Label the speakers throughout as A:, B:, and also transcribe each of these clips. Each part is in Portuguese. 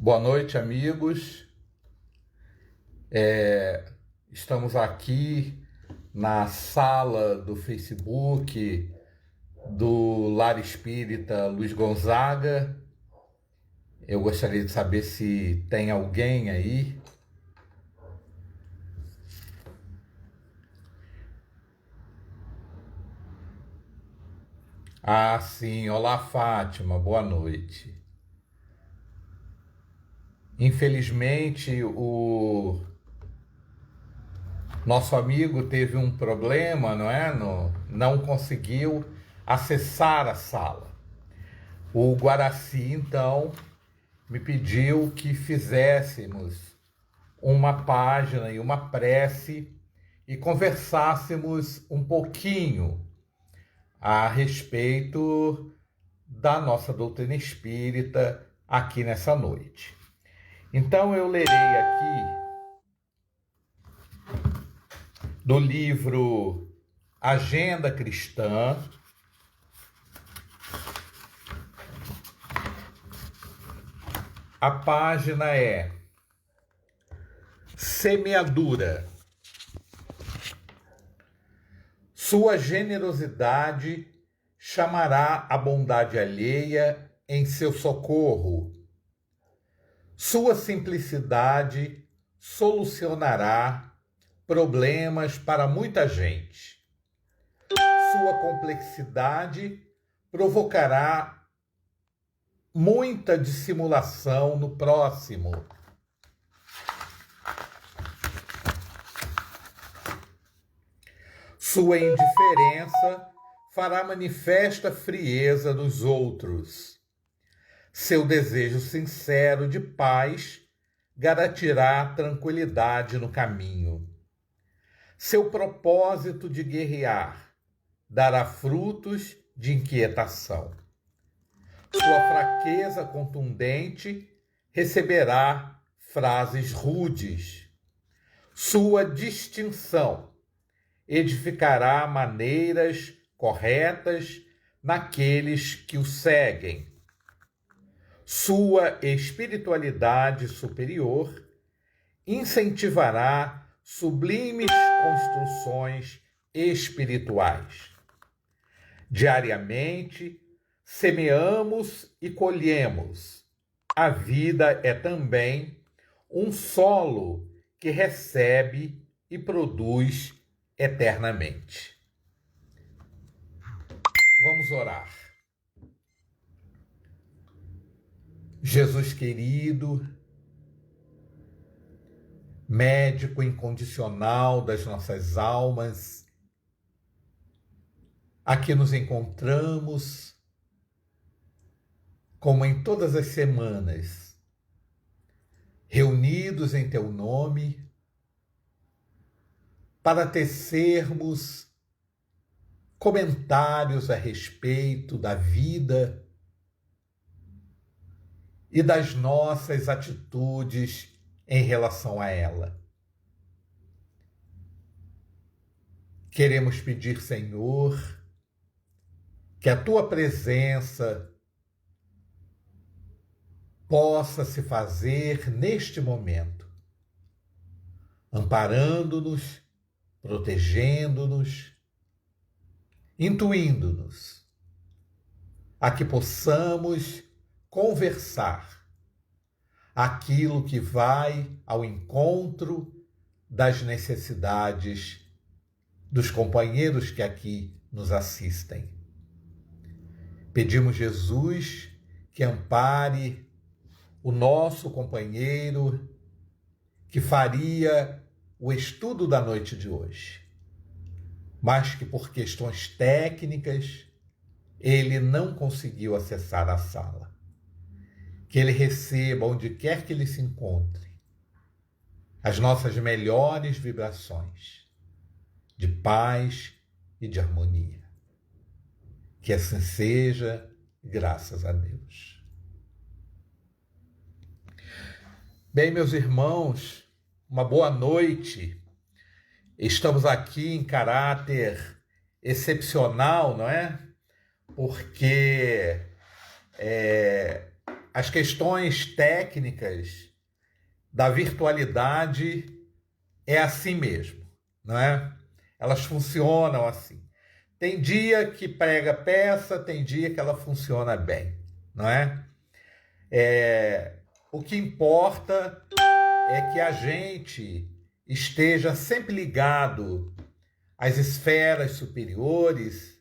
A: Boa noite, amigos. Estamos aqui na sala do Facebook do Lar Espírita Luiz Gonzaga. Eu gostaria de saber se tem alguém aí. Ah, sim. Olá, Fátima. Boa noite. Infelizmente, o nosso amigo teve um problema, não é? Não conseguiu acessar a sala. O Guaraci, então, me pediu que fizéssemos uma página e uma prece e conversássemos um pouquinho a respeito da nossa doutrina espírita aqui nessa noite. Então eu lerei aqui do livro Agenda Cristã, a página é Semeadura. Sua generosidade chamará a bondade alheia em seu socorro. Sua simplicidade solucionará problemas para muita gente. Sua complexidade provocará muita dissimulação no próximo. Sua indiferença fará manifesta frieza dos outros. Seu desejo sincero de paz garantirá tranquilidade no caminho. Seu propósito de guerrear dará frutos de inquietação. Sua fraqueza contundente receberá frases rudes. Sua distinção edificará maneiras corretas naqueles que o seguem. Sua espiritualidade superior incentivará sublimes construções espirituais. Diariamente, semeamos e colhemos. A vida é também um solo que recebe e produz eternamente. Vamos orar. Jesus querido, médico incondicional das nossas almas, aqui nos encontramos, como em todas as semanas, reunidos em teu nome, para tecermos comentários a respeito da vida e das nossas atitudes em relação a ela. Queremos pedir, Senhor, que a tua presença possa se fazer neste momento, amparando-nos, protegendo-nos, intuindo-nos, a que possamos conversar aquilo que vai ao encontro das necessidades dos companheiros que aqui nos assistem. Pedimos, Jesus, que ampare o nosso companheiro que faria o estudo da noite de hoje, mas que por questões técnicas ele não conseguiu acessar a sala. Que ele receba, onde quer que ele se encontre, as nossas melhores vibrações de paz e de harmonia. Que assim seja, graças a Deus. Bem, meus irmãos, uma boa noite. Estamos aqui em caráter excepcional, não é? Porque as questões técnicas da virtualidade é assim mesmo, não é? Elas funcionam assim. Tem dia que prega peça, tem dia que ela funciona bem, não é? O que importa é que a gente esteja sempre ligado às esferas superiores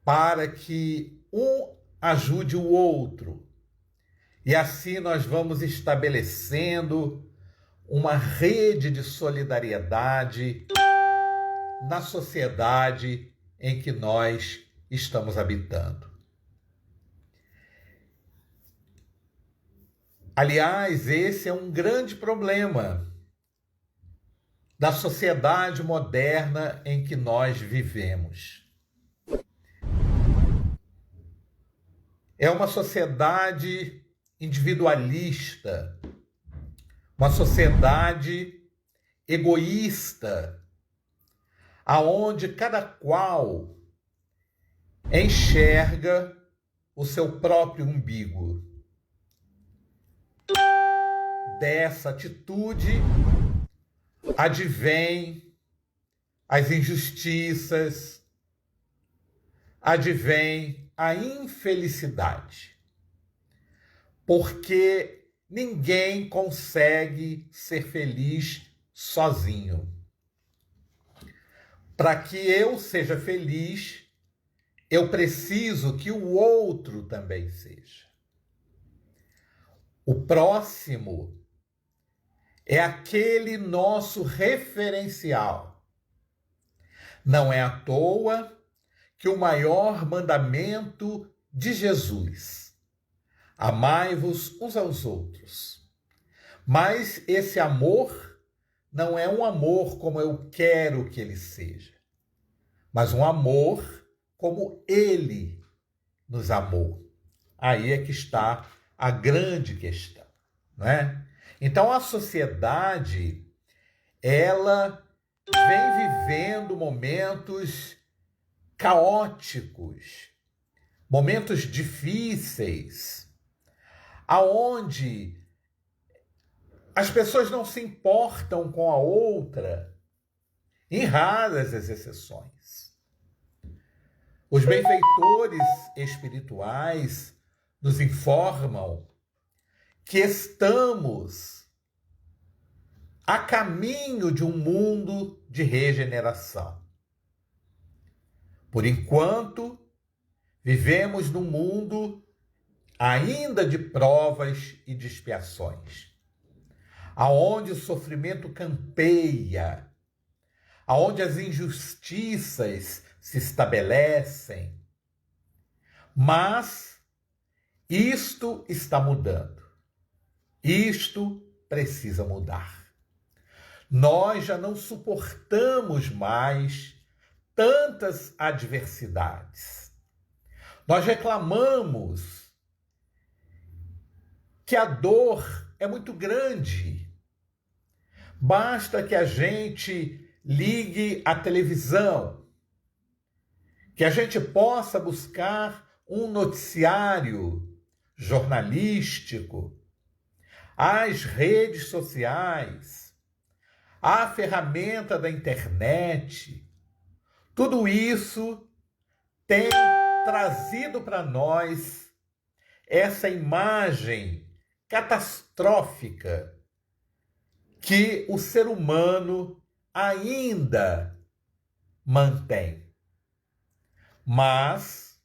A: para que um ajude o outro. E assim nós vamos estabelecendo uma rede de solidariedade na sociedade em que nós estamos habitando. Aliás, esse é um grande problema da sociedade moderna em que nós vivemos. É uma sociedade individualista, uma sociedade egoísta, aonde cada qual enxerga o seu próprio umbigo. Dessa atitude advém as injustiças, advém a infelicidade, porque ninguém consegue ser feliz sozinho. Para que eu seja feliz, eu preciso que o outro também seja. O próximo é aquele nosso referencial. Não é à toa que o maior mandamento de Jesus: amai-vos uns aos outros. Mas esse amor não é um amor como eu quero que ele seja, mas um amor como ele nos amou. Aí é que está a grande questão, não é? Então a sociedade, ela vem vivendo momentos caóticos, momentos difíceis, aonde as pessoas não se importam com a outra, em raras as exceções. Os benfeitores espirituais nos informam que estamos a caminho de um mundo de regeneração. Por enquanto, vivemos num mundo ainda de provas e de expiações, aonde o sofrimento campeia, aonde as injustiças se estabelecem. Mas isto está mudando. Isto precisa mudar. Nós já não suportamos mais tantas adversidades. Nós reclamamos que a dor é muito grande. Basta que a gente ligue a televisão, que a gente possa buscar um noticiário jornalístico, as redes sociais, a ferramenta da internet. Tudo isso tem trazido para nós essa imagem catastrófica que o ser humano ainda mantém. Mas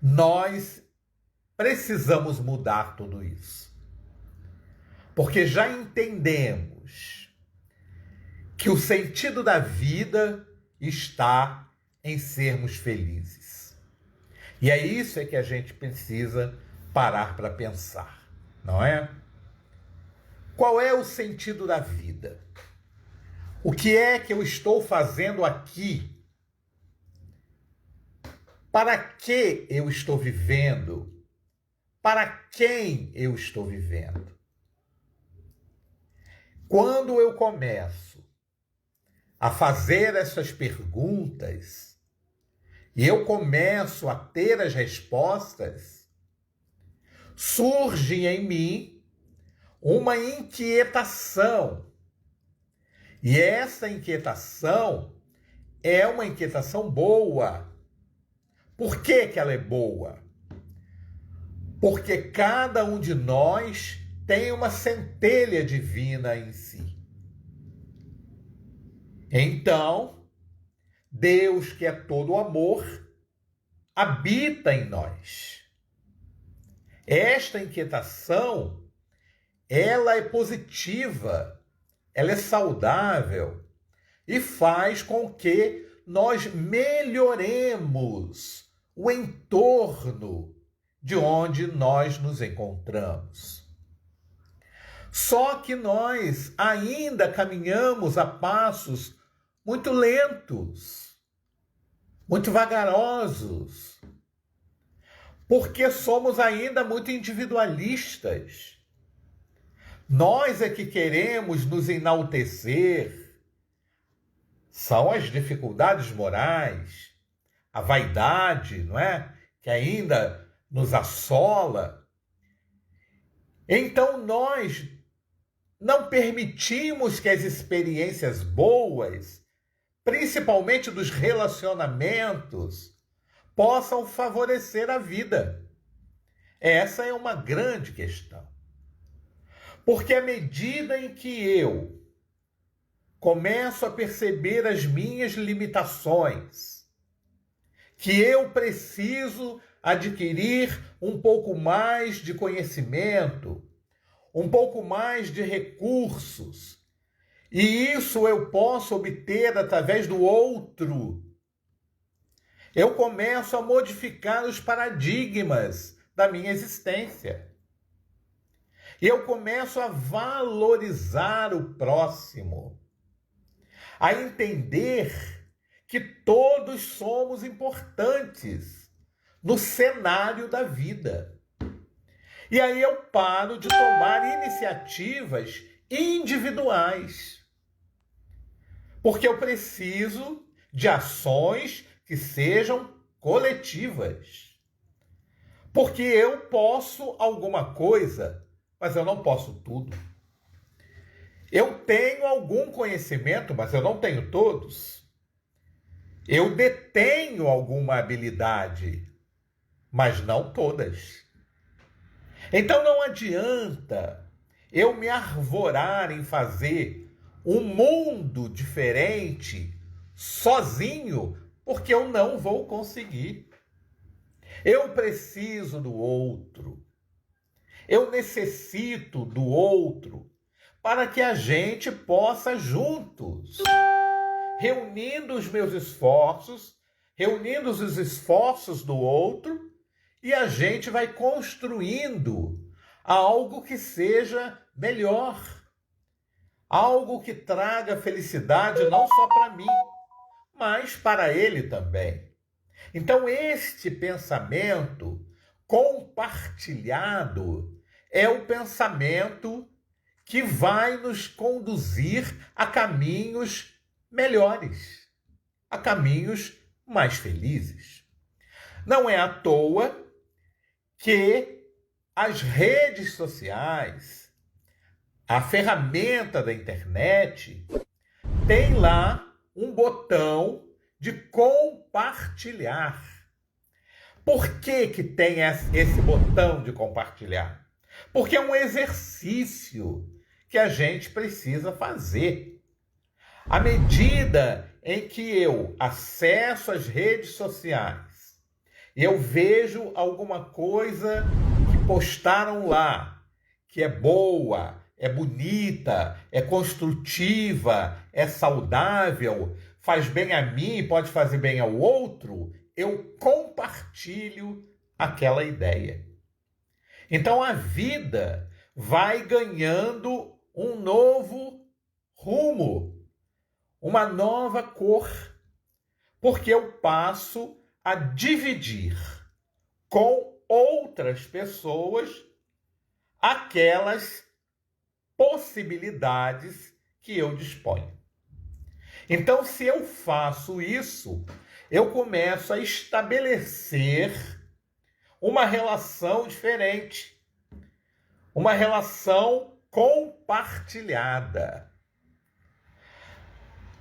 A: nós precisamos mudar tudo isso. Porque já entendemos que o sentido da vida está em sermos felizes. E é isso que a gente precisa parar para pensar, não é? Qual é o sentido da vida? O que é que eu estou fazendo aqui? Para que eu estou vivendo? Para quem eu estou vivendo? Quando eu começo a fazer essas perguntas e eu começo a ter as respostas, surge em mim uma inquietação. E essa inquietação é uma inquietação boa. Por que que ela é boa? Porque cada um de nós tem uma centelha divina em si. Então, Deus, que é todo amor, habita em nós. Esta inquietação, ela é positiva, ela é saudável e faz com que nós melhoremos o entorno de onde nós nos encontramos. Só que nós ainda caminhamos a passos muito lentos, muito vagarosos, porque somos ainda muito individualistas. Nós é que queremos nos enaltecer. São as dificuldades morais, a vaidade, não é? Que ainda nos assola. Então nós não permitimos que as experiências boas, principalmente dos relacionamentos, possam favorecer a vida. Essa é uma grande questão. Porque à medida em que eu começo a perceber as minhas limitações, que eu preciso adquirir um pouco mais de conhecimento, um pouco mais de recursos, e isso eu posso obter através do outro, eu começo a modificar os paradigmas da minha existência. Eu começo a valorizar o próximo, a entender que todos somos importantes no cenário da vida. E aí eu paro de tomar iniciativas individuais, porque eu preciso de ações que sejam coletivas. Porque eu posso alguma coisa, mas eu não posso tudo. Eu tenho algum conhecimento, mas eu não tenho todos. Eu detenho alguma habilidade, mas não todas. Então não adianta eu me arvorar em fazer um mundo diferente sozinho, porque eu não vou conseguir. Eu preciso do outro. Eu necessito do outro para que a gente possa juntos, reunindo os meus esforços, reunindo os esforços do outro, e a gente vai construindo algo que seja melhor, algo que traga felicidade não só para mim, mas para ele também. Então, este pensamento compartilhado é o pensamento que vai nos conduzir a caminhos melhores, a caminhos mais felizes. Não é à toa que as redes sociais, a ferramenta da internet, tem lá um botão de compartilhar. Por que que tem esse botão de compartilhar? Porque é um exercício que a gente precisa fazer. À medida em que eu acesso as redes sociais, eu vejo alguma coisa que postaram lá, que é boa, é bonita, é construtiva, é saudável, faz bem a mim e pode fazer bem ao outro, eu compartilho aquela ideia. Então a vida vai ganhando um novo rumo, uma nova cor, porque eu passo a dividir com outras pessoas aquelas possibilidades que eu disponho. Então, se eu faço isso, eu começo a estabelecer uma relação diferente uma relação compartilhada.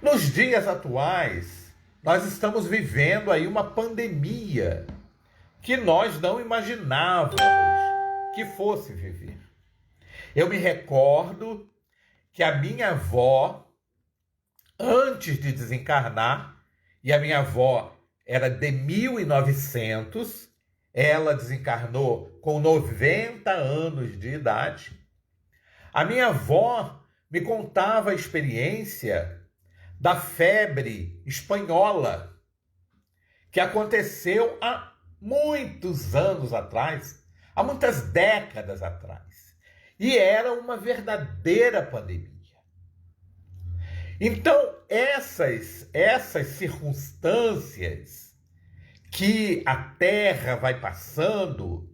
A: Nos dias atuais, nós estamos vivendo aí uma pandemia que nós não imaginávamos que fosse viver. Eu me recordo que a minha avó, antes de desencarnar, e a minha avó era de 1900, ela desencarnou com 90 anos de idade. A minha avó me contava a experiência da febre espanhola, que aconteceu há muitos anos atrás, há muitas décadas atrás. E era uma verdadeira pandemia. Então, essas circunstâncias que a Terra vai passando,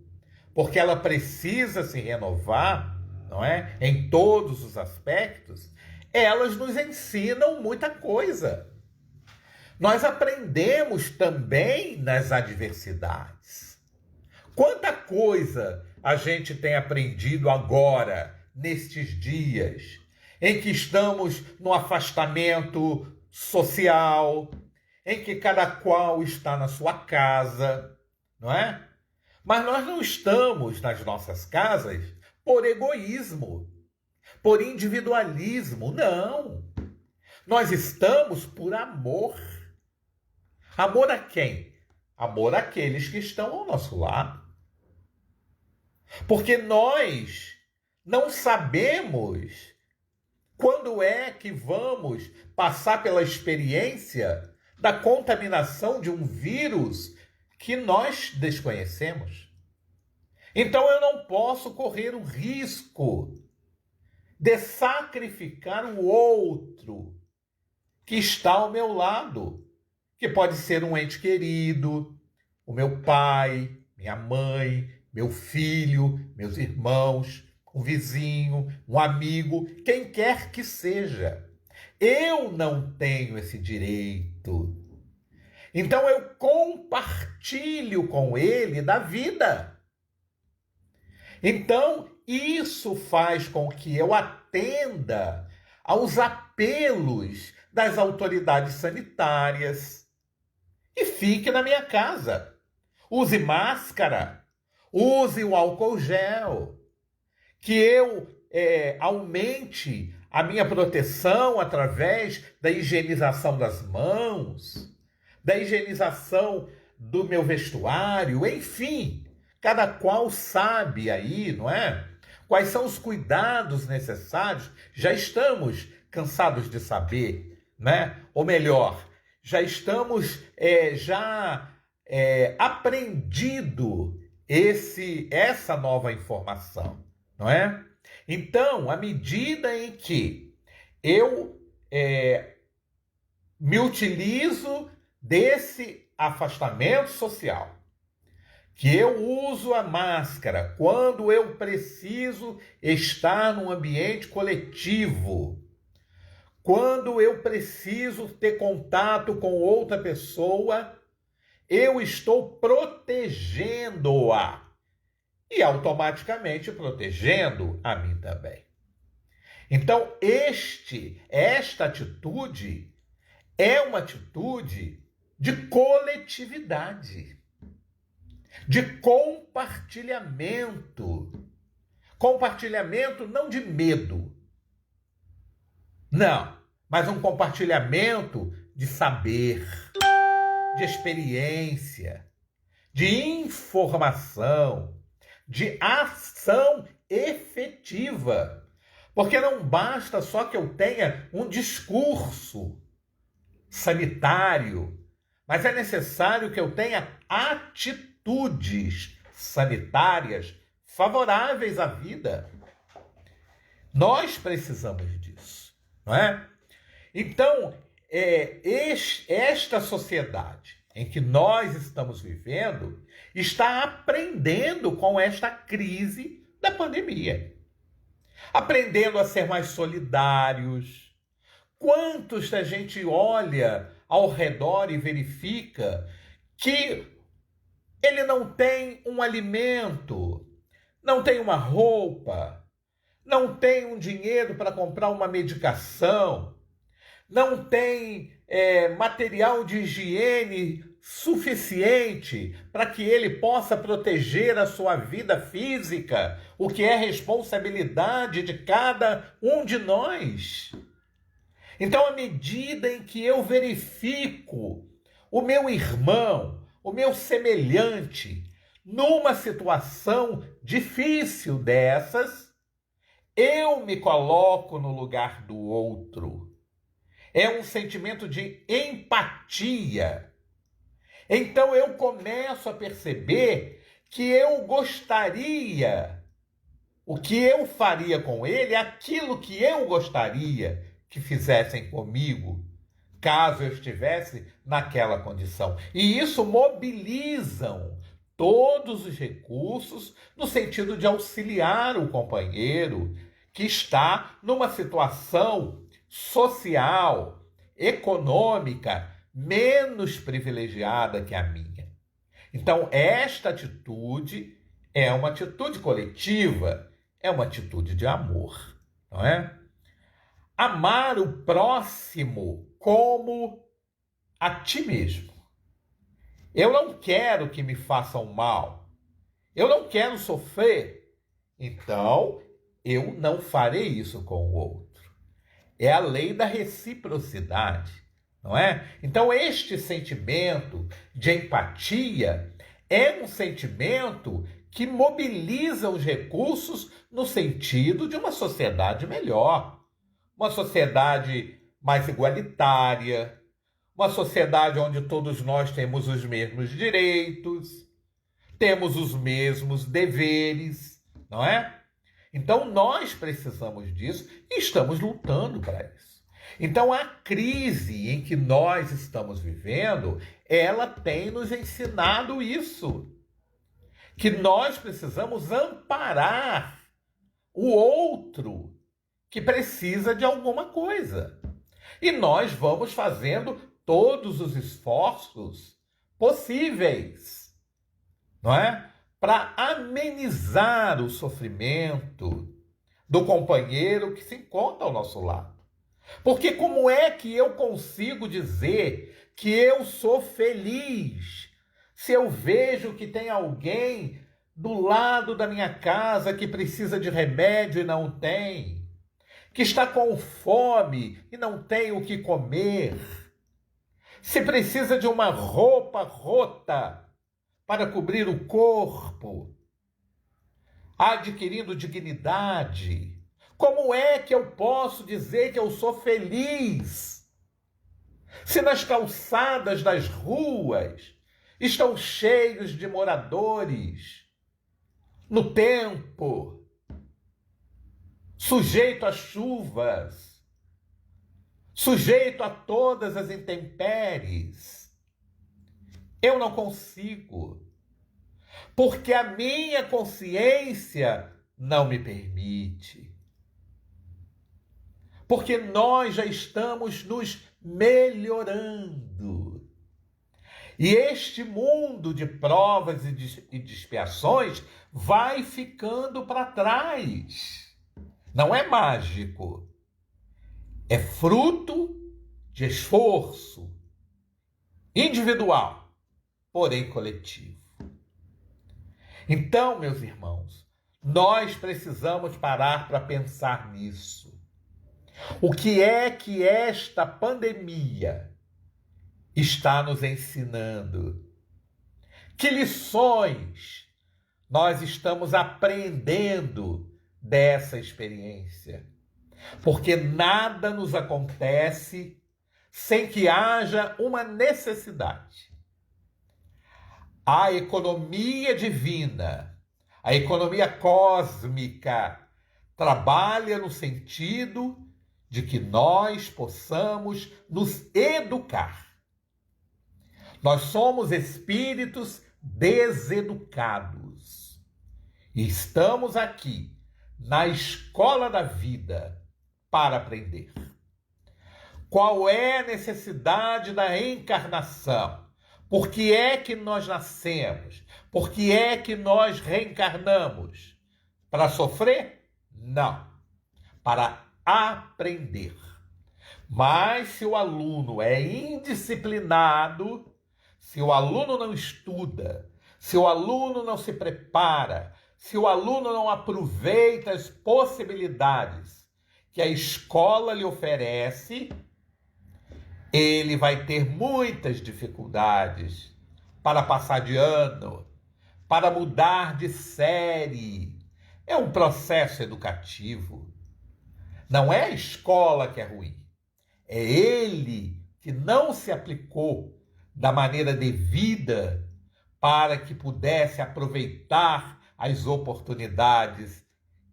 A: porque ela precisa se renovar, não é? Em todos os aspectos, elas nos ensinam muita coisa. Nós aprendemos também nas adversidades. Quanta coisa a gente tem aprendido agora, nestes dias, em que estamos no afastamento social, em que cada qual está na sua casa, não é? Mas nós não estamos nas nossas casas por egoísmo, por individualismo, não. Nós estamos por amor. Amor a quem? Amor àqueles que estão ao nosso lado. Porque nós não sabemos quando é que vamos passar pela experiência da contaminação de um vírus que nós desconhecemos. Então eu não posso correr o risco de sacrificar o outro que está ao meu lado, que pode ser um ente querido, o meu pai, minha mãe, meu filho, meus irmãos, um vizinho, um amigo, quem quer que seja. Eu não tenho esse direito. Então eu compartilho com ele da vida. Então isso faz com que eu atenda aos apelos das autoridades sanitárias e fique na minha casa. Use máscara, use o álcool gel, que eu aumente a minha proteção através da higienização das mãos, da higienização do meu vestuário, enfim, cada qual sabe aí, não é? Quais são os cuidados necessários? Já estamos cansados de saber, né? Ou melhor, já estamos aprendido essa nova informação, não é? Então, à medida em que eu me utilizo desse afastamento social, que eu uso a máscara quando eu preciso estar num ambiente coletivo, quando eu preciso ter contato com outra pessoa, eu estou protegendo-a e automaticamente protegendo a mim também. Então, esta atitude é uma atitude de coletividade, de compartilhamento. Compartilhamento não de medo, não, mas um compartilhamento de saber, de experiência, de informação, de ação efetiva. Porque não basta só que eu tenha um discurso sanitário, mas é necessário que eu tenha atitudes sanitárias favoráveis à vida. Nós precisamos disso, não é? Então, esta sociedade em que nós estamos vivendo está aprendendo com esta crise da pandemia. Aprendendo a ser mais solidários. Quantos a gente olha ao redor e verifica que ele não tem um alimento, não tem uma roupa, não tem um dinheiro para comprar uma medicação, não tem material de higiene suficiente para que ele possa proteger a sua vida física, o que é responsabilidade de cada um de nós. Então, à medida em que eu verifico o meu irmão, o meu semelhante, numa situação difícil dessas, eu me coloco no lugar do outro. É um sentimento de empatia. Então eu começo a perceber que eu gostaria, o que eu faria com ele, aquilo que eu gostaria que fizessem comigo, caso eu estivesse naquela condição. E isso mobilizam todos os recursos no sentido de auxiliar o companheiro que está numa situação social, econômica, menos privilegiada que a minha. Então, esta atitude é uma atitude coletiva, é uma atitude de amor, não é? Amar o próximo como a ti mesmo. Eu não quero que me façam mal. Eu não quero sofrer. Então, eu não farei isso com o outro. É a lei da reciprocidade, não é? Então, este sentimento de empatia é um sentimento que mobiliza os recursos no sentido de uma sociedade melhor, uma sociedade mais igualitária, uma sociedade onde todos nós temos os mesmos direitos, temos os mesmos deveres, não é? Então, nós precisamos disso e estamos lutando para isso. Então, a crise em que nós estamos vivendo, ela tem nos ensinado isso. Que nós precisamos amparar o outro que precisa de alguma coisa. E nós vamos fazendo todos os esforços possíveis, não é? Para amenizar o sofrimento do companheiro que se encontra ao nosso lado. Porque como é que eu consigo dizer que eu sou feliz se eu vejo que tem alguém do lado da minha casa que precisa de remédio e não tem, que está com fome e não tem o que comer, se precisa de uma roupa rota para cobrir o corpo, adquirindo dignidade? Como é que eu posso dizer que eu sou feliz se nas calçadas das ruas estão cheios de moradores, no tempo, sujeito a chuvas, sujeito a todas as intempéries? Eu não consigo, porque a minha consciência não me permite. Porque nós já estamos nos melhorando. E este mundo de provas e de expiações vai ficando para trás. Não é mágico. É fruto de esforço individual, porém coletivo. Então, meus irmãos, nós precisamos parar para pensar nisso. O que é que esta pandemia está nos ensinando? Que lições nós estamos aprendendo dessa experiência? Porque nada nos acontece sem que haja uma necessidade. A economia divina, a economia cósmica, trabalha no sentido de que nós possamos nos educar. Nós somos espíritos deseducados. E estamos aqui, na escola da vida, para aprender. Qual é a necessidade da encarnação? Por que é que nós nascemos? Por que é que nós reencarnamos? Para sofrer? Não. Para aprender. Mas se o aluno é indisciplinado, se o aluno não estuda, se o aluno não se prepara, se o aluno não aproveita as possibilidades que a escola lhe oferece, ele vai ter muitas dificuldades para passar de ano, para mudar de série. É um processo educativo. Não é a escola que é ruim. É ele que não se aplicou da maneira devida para que pudesse aproveitar as oportunidades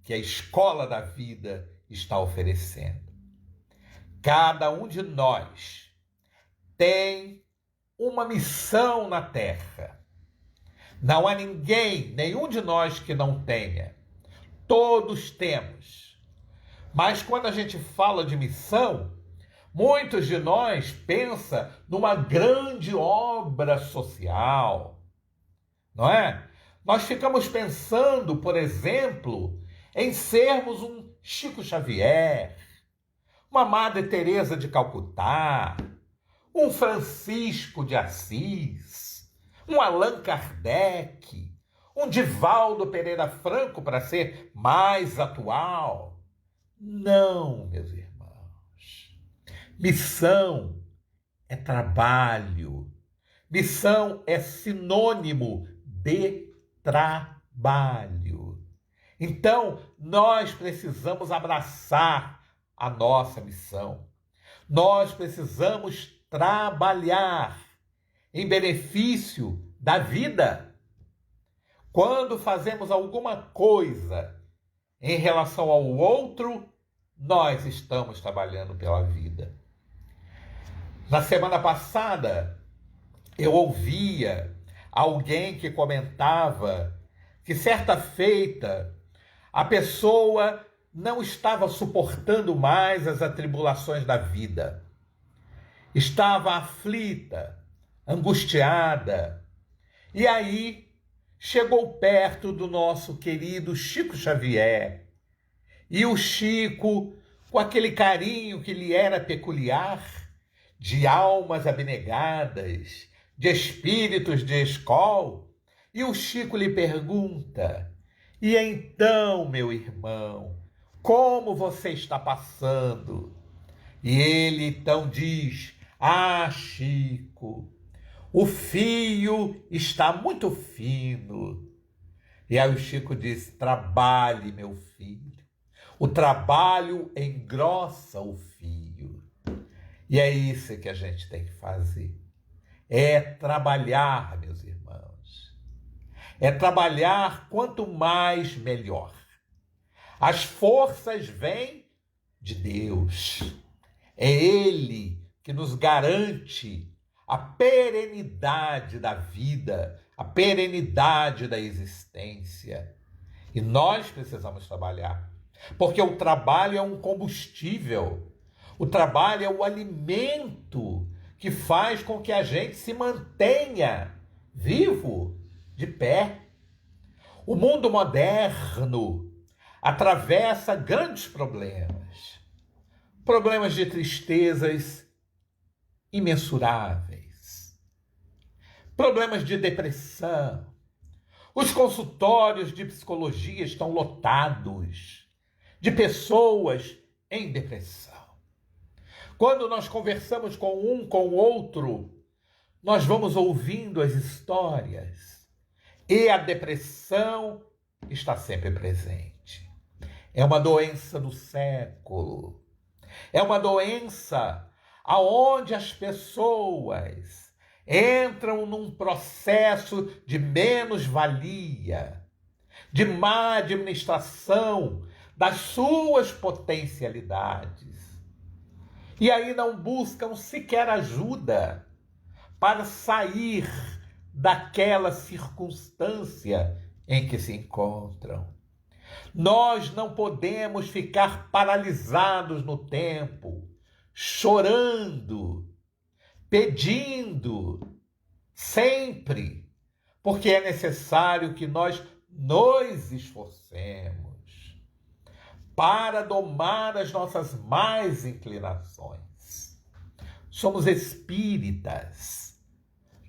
A: que a escola da vida está oferecendo. Cada um de nós tem uma missão na Terra. Não há ninguém, nenhum de nós que não tenha. Todos temos. Mas quando a gente fala de missão, muitos de nós pensam numa grande obra social, não é? Nós ficamos pensando, por exemplo, em sermos um Chico Xavier, uma Madre Teresa de Calcutá, um Francisco de Assis, um Allan Kardec, um Divaldo Pereira Franco, para ser mais atual. Não, meus irmãos. Missão é trabalho. Missão é sinônimo de trabalho. Então, nós precisamos abraçar a nossa missão. Nós precisamos trabalhar em benefício da vida. Quando fazemos alguma coisa em relação ao outro, nós estamos trabalhando pela vida. Na semana passada, eu ouvia alguém que comentava que certa feita a pessoa não estava suportando mais as atribulações da vida. Estava aflita, angustiada. E aí chegou perto do nosso querido Chico Xavier. E o Chico, com aquele carinho que lhe era peculiar, de almas abnegadas, de espíritos de escola, e o Chico lhe pergunta: e então, meu irmão, como você está passando? E ele então diz: ah, Chico, o fio está muito fino. E aí o Chico diz: trabalhe, meu filho. O trabalho engrossa o fio. E é isso que a gente tem que fazer. É trabalhar, meus irmãos. É trabalhar quanto mais melhor. As forças vêm de Deus. É Ele que nos garante a perenidade da vida, a perenidade da existência. E nós precisamos trabalhar, porque o trabalho é um combustível. O trabalho é o alimento que faz com que a gente se mantenha vivo, de pé. O mundo moderno atravessa grandes problemas. Problemas de tristezas imensuráveis. Problemas de depressão. Os consultórios de psicologia estão lotados de pessoas em depressão. Quando nós conversamos com um, com o outro, nós vamos ouvindo as histórias e a depressão está sempre presente. É uma doença do século. É uma doença aonde as pessoas entram num processo de menos-valia, de má administração das suas potencialidades. E aí não buscam sequer ajuda para sair daquela circunstância em que se encontram. Nós não podemos ficar paralisados no tempo, chorando, pedindo, sempre, porque é necessário que nós nos esforcemos para domar as nossas más inclinações. Somos espíritas,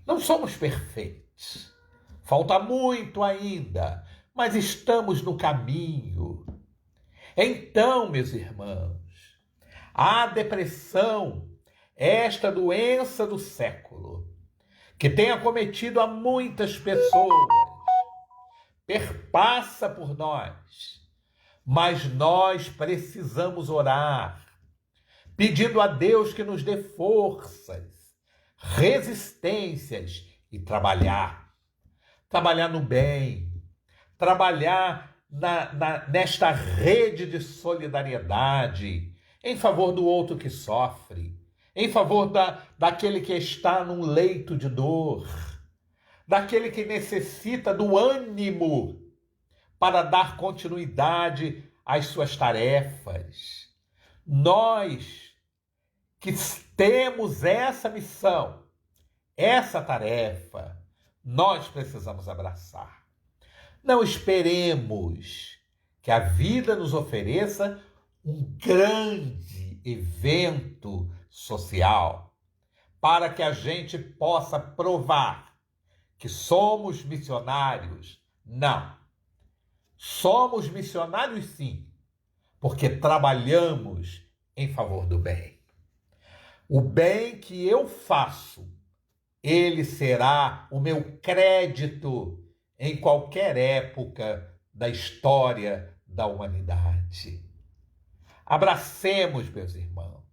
A: não somos perfeitos. Falta muito ainda, mas estamos no caminho. Então, meus irmãos, a depressão, esta doença do século, que tem acometido a muitas pessoas, perpassa por nós, mas nós precisamos orar, pedindo a Deus que nos dê forças, resistências e trabalhar no bem, trabalhar nesta rede de solidariedade em favor do outro que sofre, em favor daquele que está num leito de dor, daquele que necessita do ânimo para dar continuidade às suas tarefas. Nós que temos essa missão, essa tarefa, nós precisamos abraçar. Não esperemos que a vida nos ofereça um grande evento social para que a gente possa provar que somos missionários. Não. Somos missionários sim, porque trabalhamos em favor do bem. O bem que eu faço, ele será o meu crédito em qualquer época da história da humanidade. Abracemos, meus irmãos,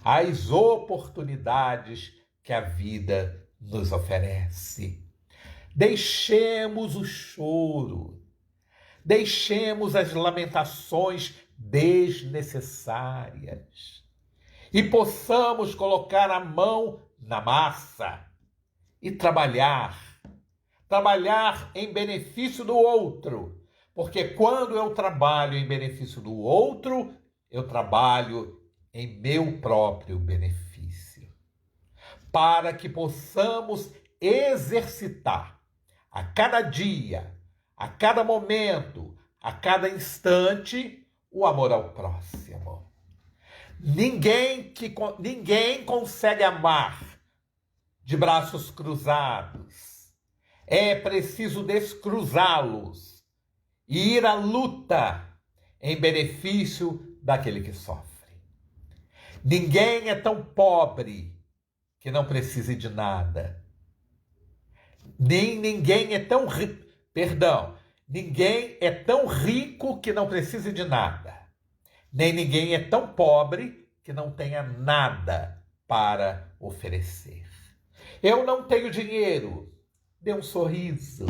A: as oportunidades que a vida nos oferece. Deixemos o choro, deixemos as lamentações desnecessárias e possamos colocar a mão na massa e trabalhar em benefício do outro, porque quando eu trabalho em benefício do outro, eu trabalho em meu próprio benefício, para que possamos exercitar a cada dia, a cada momento, a cada instante, o amor ao próximo. Ninguém consegue amar de braços cruzados. É preciso descruzá-los e ir à luta em benefício daquele que sofre. Ninguém é tão pobre que não precise de nada. Ninguém é tão ninguém é tão rico que não precise de nada. Nem ninguém é tão pobre que não tenha nada para oferecer. Eu não tenho dinheiro, dê um sorriso.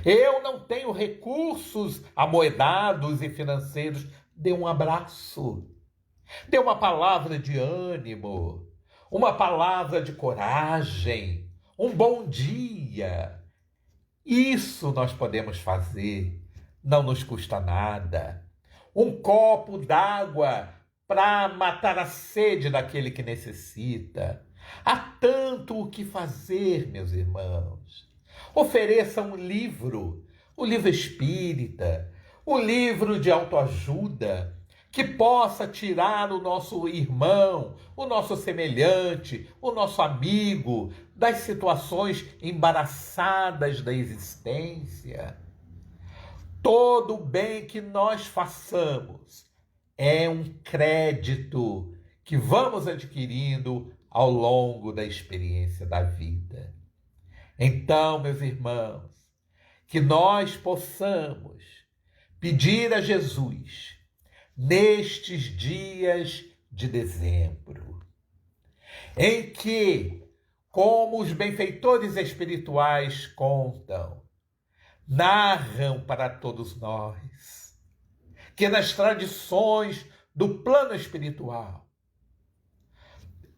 A: Eu não tenho recursos amoedados e financeiros, dê um abraço. Dê uma palavra de ânimo, uma palavra de coragem, um bom dia. Isso nós podemos fazer, não nos custa nada. Um copo d'água para matar a sede daquele que necessita. Há tanto o que fazer, meus irmãos. Ofereça um livro, o livro espírita, o livro de autoajuda, que possa tirar o nosso irmão, o nosso semelhante, o nosso amigo das situações embaraçadas da existência. Todo o bem que nós façamos é um crédito que vamos adquirindo ao longo da experiência da vida. Então, meus irmãos, que nós possamos pedir a Jesus, nestes dias de dezembro, em que, como os benfeitores espirituais contam, narram para todos nós, que nas tradições do plano espiritual,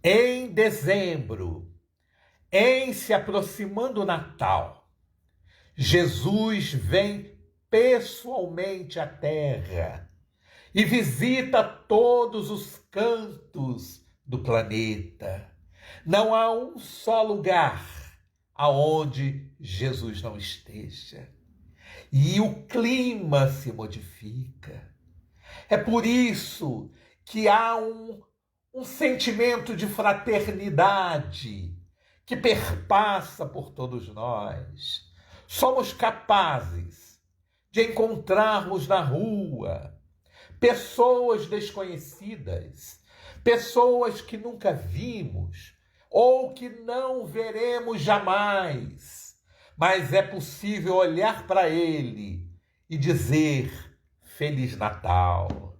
A: em dezembro, em se aproximando o Natal, Jesus vem pessoalmente à Terra e visita todos os cantos do planeta. Não há um só lugar aonde Jesus não esteja. e o clima se modifica. É por isso que há um sentimento de fraternidade que perpassa por todos nós. Somos capazes de encontrarmos na rua pessoas desconhecidas, pessoas que nunca vimos ou que não veremos jamais, mas é possível olhar para ele e dizer Feliz Natal.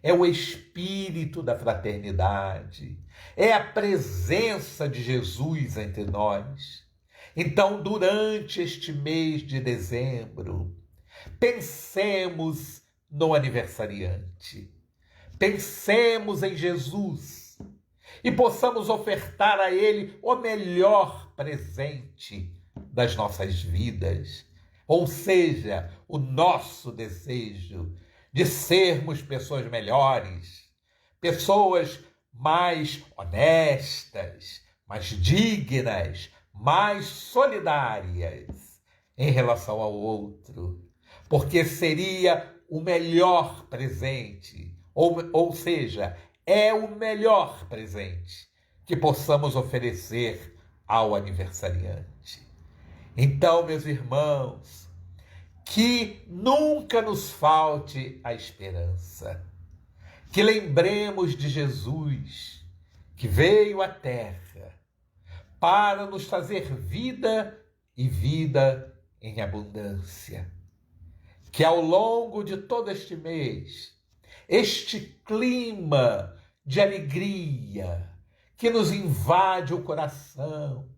A: É o espírito da fraternidade, é a presença de Jesus entre nós. Então, durante este mês de dezembro, pensemos no aniversariante, pensemos em Jesus e possamos ofertar a Ele o melhor presente das nossas vidas, ou seja, o nosso desejo de sermos pessoas melhores, pessoas mais honestas, mais dignas, mais solidárias em relação ao outro, porque seria o melhor presente, ou seja, é o melhor presente que possamos oferecer ao aniversariante. Então, meus irmãos, que nunca nos falte a esperança, que lembremos de Jesus, que veio à terra para nos trazer vida e vida em abundância. Que ao longo de todo este mês, este clima de alegria que nos invade o coração,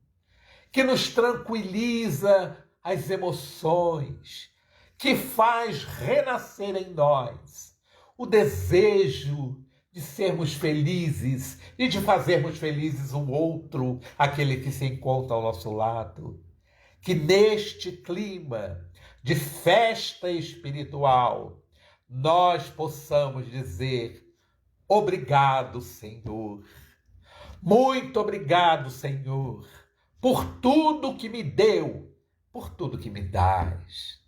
A: que nos tranquiliza as emoções, que faz renascer em nós o desejo de sermos felizes e de fazermos felizes o outro, aquele que se encontra ao nosso lado. Que neste clima de festa espiritual nós possamos dizer obrigado, Senhor. Muito obrigado, Senhor, por tudo que me deu, por tudo que me dás.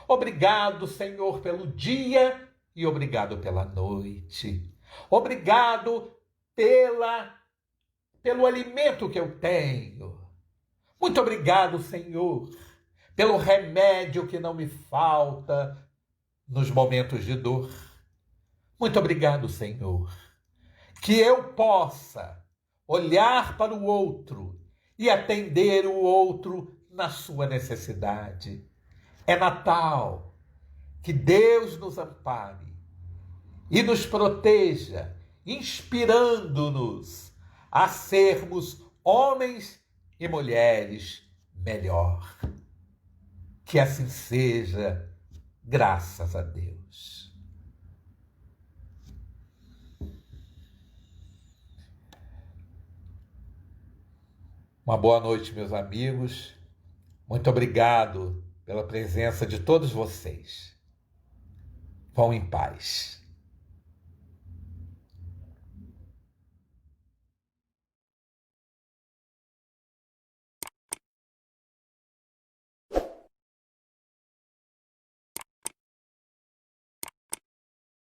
A: Obrigado, Senhor, pelo dia e obrigado pela noite. Obrigado pelo alimento que eu tenho. Muito obrigado, Senhor, pelo remédio que não me falta nos momentos de dor. Muito obrigado, Senhor, que eu possa olhar para o outro e atender o outro na sua necessidade. É Natal. Que Deus nos ampare e nos proteja, inspirando-nos a sermos homens e mulheres melhor. Que assim seja, graças a Deus. Uma boa noite, meus amigos. Muito obrigado pela presença de todos vocês. Vão em paz.